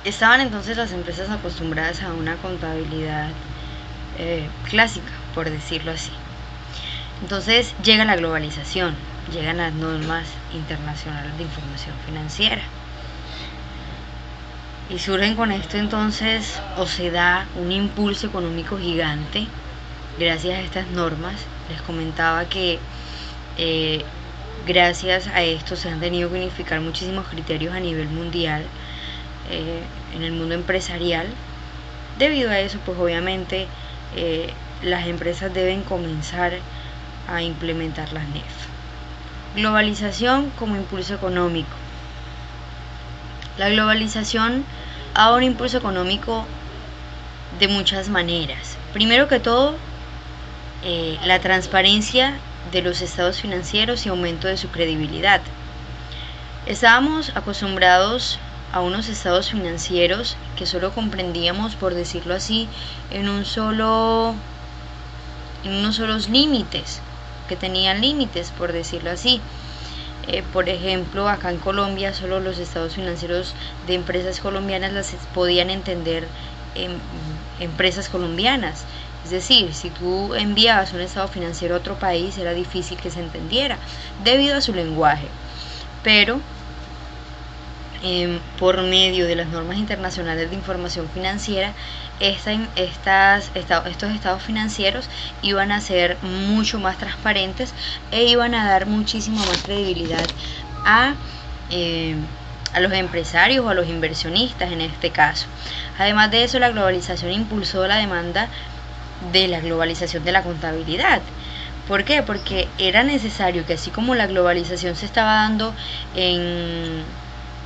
Estaban entonces las empresas acostumbradas a una contabilidad clásica, por decirlo así. Entonces llega la globalización, llegan las normas internacionales de información financiera. Y surgen con esto entonces, o se da un impulso económico gigante gracias a estas normas. Les comentaba que gracias a esto se han tenido que unificar muchísimos criterios a nivel mundial en el mundo empresarial. Debido a eso, pues obviamente las empresas deben comenzar a implementar las NIF. Globalización como impulso económico. La globalización ha dado un impulso económico de muchas maneras. Primero que todo, la transparencia de los estados financieros y aumento de su credibilidad. Estábamos acostumbrados a unos estados financieros que solo comprendíamos, por decirlo así, en unos solos límites, que tenían límites, por decirlo así. Por ejemplo, acá en Colombia solo los estados financieros de empresas colombianas las podían entender empresas colombianas. Es decir, si tú enviabas un estado financiero a otro país era difícil que se entendiera debido a su lenguaje. Pero por medio de las normas internacionales de información financiera, estos estados financieros iban a ser mucho más transparentes e iban a dar muchísima más credibilidad a los empresarios o a los inversionistas en este caso. Además de eso, la globalización impulsó la demanda de la globalización de la contabilidad. ¿Por qué? Porque era necesario que, así como la globalización se estaba dando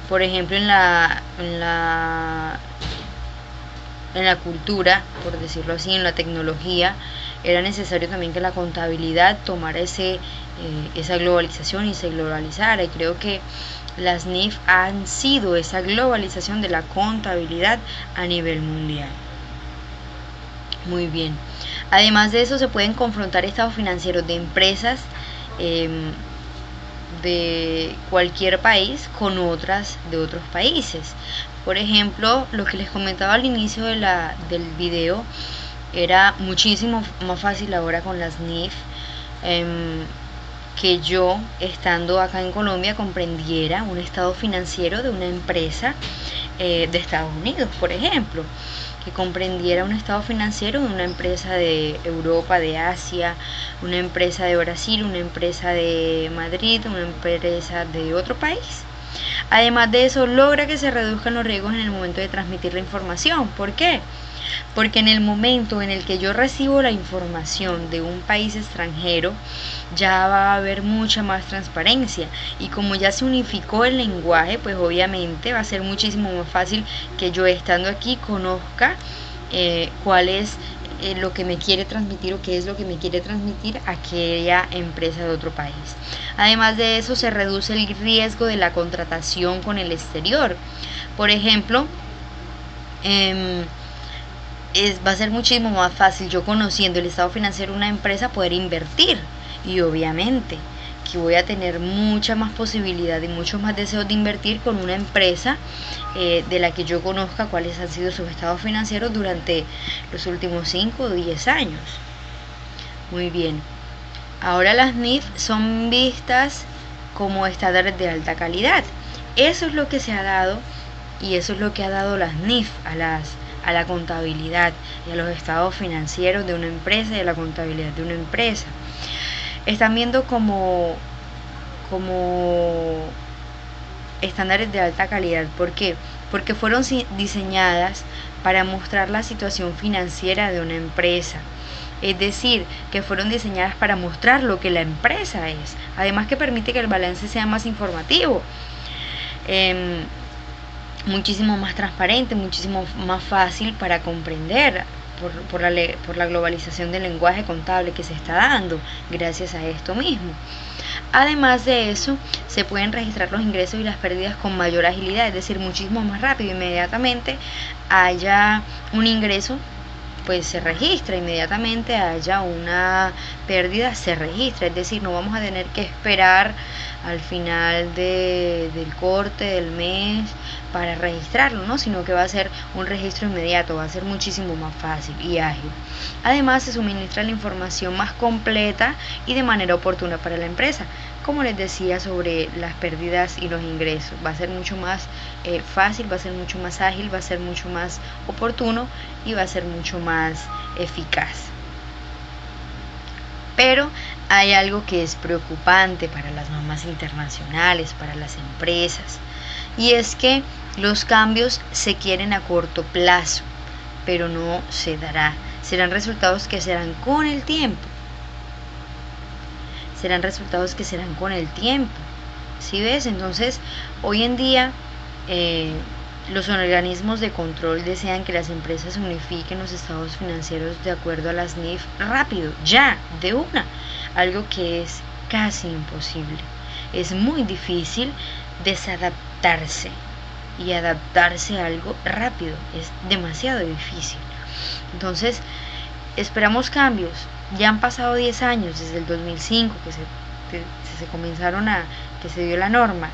por ejemplo, en la cultura, por decirlo así, en la tecnología, era necesario también que la contabilidad tomara esa globalización y se globalizara. Y creo que las NIF han sido esa globalización de la contabilidad a nivel mundial. Muy bien. Además de eso, se pueden confrontar estados financieros de empresas de cualquier país con otras de otros países. Por ejemplo, lo que les comentaba al inicio del video, era muchísimo más fácil ahora con las NIF que yo, estando acá en Colombia, comprendiera un estado financiero de una empresa de Estados Unidos, por ejemplo, que comprendiera un estado financiero de una empresa de Europa, de Asia, una empresa de Brasil, una empresa de Madrid, una empresa de otro país. Además de eso, logra que se reduzcan los riesgos en el momento de transmitir la información. ¿Por qué? Porque en el momento en el que yo recibo la información de un país extranjero, ya va a haber mucha más transparencia, y como ya se unificó el lenguaje, pues obviamente va a ser muchísimo más fácil que yo, estando aquí, conozca cuál es lo que me quiere transmitir o qué es lo que me quiere transmitir aquella empresa de otro país. Además de eso, se reduce el riesgo de la contratación con el exterior. Por ejemplo, va a ser muchísimo más fácil yo, conociendo el estado financiero de una empresa, poder invertir, y obviamente que voy a tener mucha más posibilidad y muchos más deseos de invertir con una empresa de la que yo conozca cuáles han sido sus estados financieros durante los últimos 5 o 10 años. Muy bien. Ahora las NIF son vistas como estándares de alta calidad. Eso es lo que se ha dado, y eso es lo que ha dado las NIF a la contabilidad y a los estados financieros de una empresa y a la contabilidad de una empresa. Están viendo como estándares de alta calidad. ¿Por qué? Porque fueron diseñadas para mostrar la situación financiera de una empresa. Es decir, que fueron diseñadas para mostrar lo que la empresa es. Además, que permite que el balance sea más informativo, muchísimo más transparente, muchísimo más fácil para comprender por la globalización del lenguaje contable que se está dando gracias a esto mismo. Además de eso, se pueden registrar los ingresos y las pérdidas con mayor agilidad, es decir, muchísimo más rápido. Inmediatamente haya un ingreso, pues se registra inmediatamente haya una pérdida, se registra, es decir, no vamos a tener que esperar al final del corte del mes para registrarlo, ¿no? Sino que va a ser un registro inmediato, va a ser muchísimo más fácil y ágil. Además, se suministra la información más completa y de manera oportuna para la empresa. Como les decía sobre las pérdidas y los ingresos, va a ser mucho más fácil, va a ser mucho más ágil, va a ser mucho más oportuno y va a ser mucho más eficaz. Pero hay algo que es preocupante para las normas internacionales, para las empresas, y es que los cambios se quieren a corto plazo, pero no se dará. Serán resultados que serán con el tiempo. Serán resultados que serán con el tiempo. ¿Sí ves? Entonces, hoy en día, los organismos de control desean que las empresas unifiquen los estados financieros de acuerdo a las NIF rápido, ya, de una, algo que es casi imposible. Es muy difícil desadaptarse y adaptarse a algo rápido, es demasiado difícil. Entonces, esperamos cambios. Ya han pasado 10 años desde el 2005 que se dio la norma.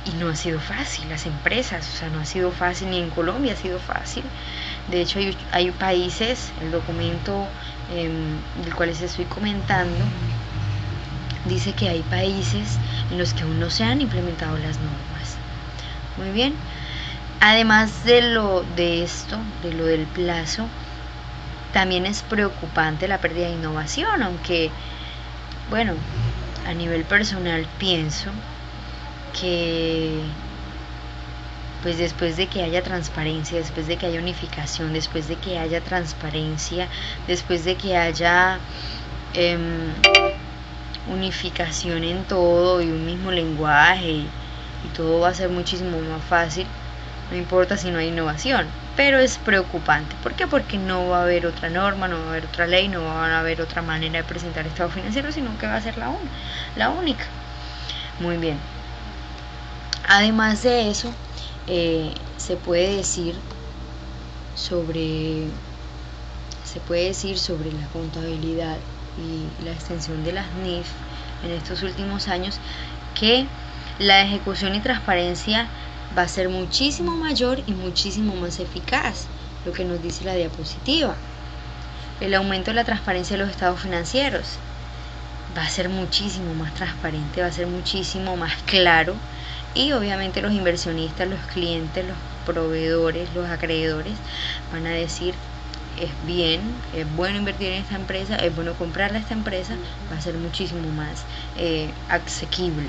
Y no ha sido fácil, las empresas, o sea, no ha sido fácil, ni en Colombia ha sido fácil. De hecho, hay países, el documento del cual les estoy comentando, dice que hay países en los que aún no se han implementado las normas. Muy bien. Además de lo del plazo, también es preocupante la pérdida de innovación, aunque, bueno, a nivel personal pienso que pues después de que haya transparencia, después de que haya unificación, después de que haya transparencia, después de que haya unificación en todo y un mismo lenguaje y todo va a ser muchísimo más fácil, no importa si no hay innovación. Pero es preocupante. ¿Por qué? Porque no va a haber otra norma, no va a haber otra ley, no va a haber otra manera de presentar estado financiero, sino que va a ser la única. Muy bien. Además de eso, se puede decir sobre la contabilidad y la extensión de las NIF en estos últimos años, que la ejecución y transparencia va a ser muchísimo mayor y muchísimo más eficaz, lo que nos dice la diapositiva. El aumento de la transparencia de los estados financieros va a ser muchísimo más transparente, va a ser muchísimo más claro, y obviamente los inversionistas, los clientes, los proveedores, los acreedores van a decir: es bueno invertir en esta empresa, es bueno comprarle a esta empresa, va a ser muchísimo más asequible.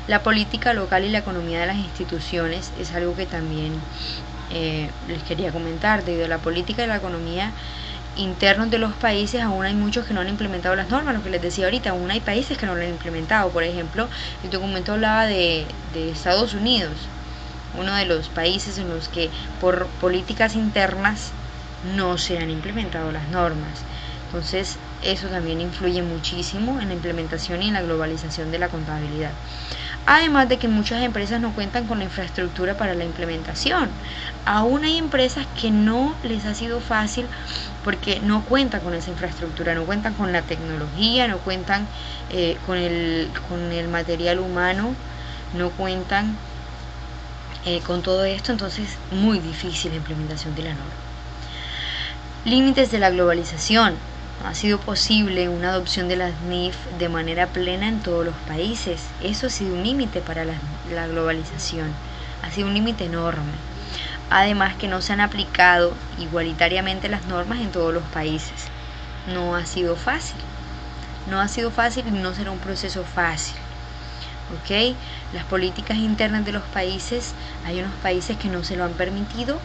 La política local y la economía de las instituciones es algo que también les quería comentar. Debido a la política y la economía internos de los países, aún hay muchos que no han implementado las normas, lo que les decía ahorita, aún hay países que no lo han implementado. Por ejemplo, el documento hablaba de Estados Unidos, uno de los países en los que por políticas internas no se han implementado las normas. Entonces, eso también influye muchísimo en la implementación y en la globalización de la contabilidad. Además de que muchas empresas no cuentan con la infraestructura para la implementación. Aún hay empresas que no les ha sido fácil porque no cuentan con esa infraestructura, no cuentan con la tecnología, no cuentan con el material humano, no cuentan con todo esto. Entonces, muy difícil la implementación de la norma. Límites de la globalización. No ha sido posible una adopción de las NIF de manera plena en todos los países. Eso ha sido un límite para la globalización, ha sido un límite enorme. Además que no se han aplicado igualitariamente las normas en todos los países. No ha sido fácil, y no será un proceso fácil. ¿Ok? Las políticas internas de los países, hay unos países que no se lo han permitido,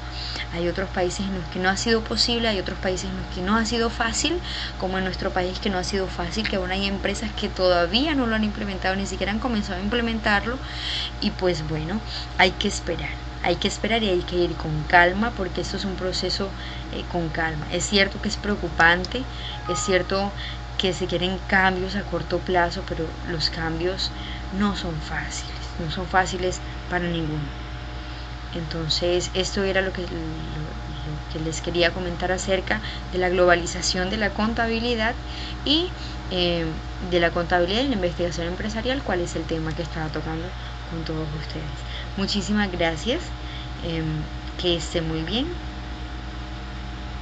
hay otros países en los que no ha sido posible, hay otros países en los que no ha sido fácil, como en nuestro país que no ha sido fácil, que aún hay empresas que todavía no lo han implementado, ni siquiera han comenzado a implementarlo. Y pues bueno, hay que esperar y hay que ir con calma, porque esto es un proceso con calma. Es cierto que es preocupante, es cierto que se quieren cambios a corto plazo, pero los cambios no son fáciles para ninguno. Entonces, esto era lo que les quería comentar acerca de la globalización de la contabilidad y de la contabilidad y la investigación empresarial, cuál es el tema que estaba tocando con todos ustedes. Muchísimas gracias, que esté muy bien.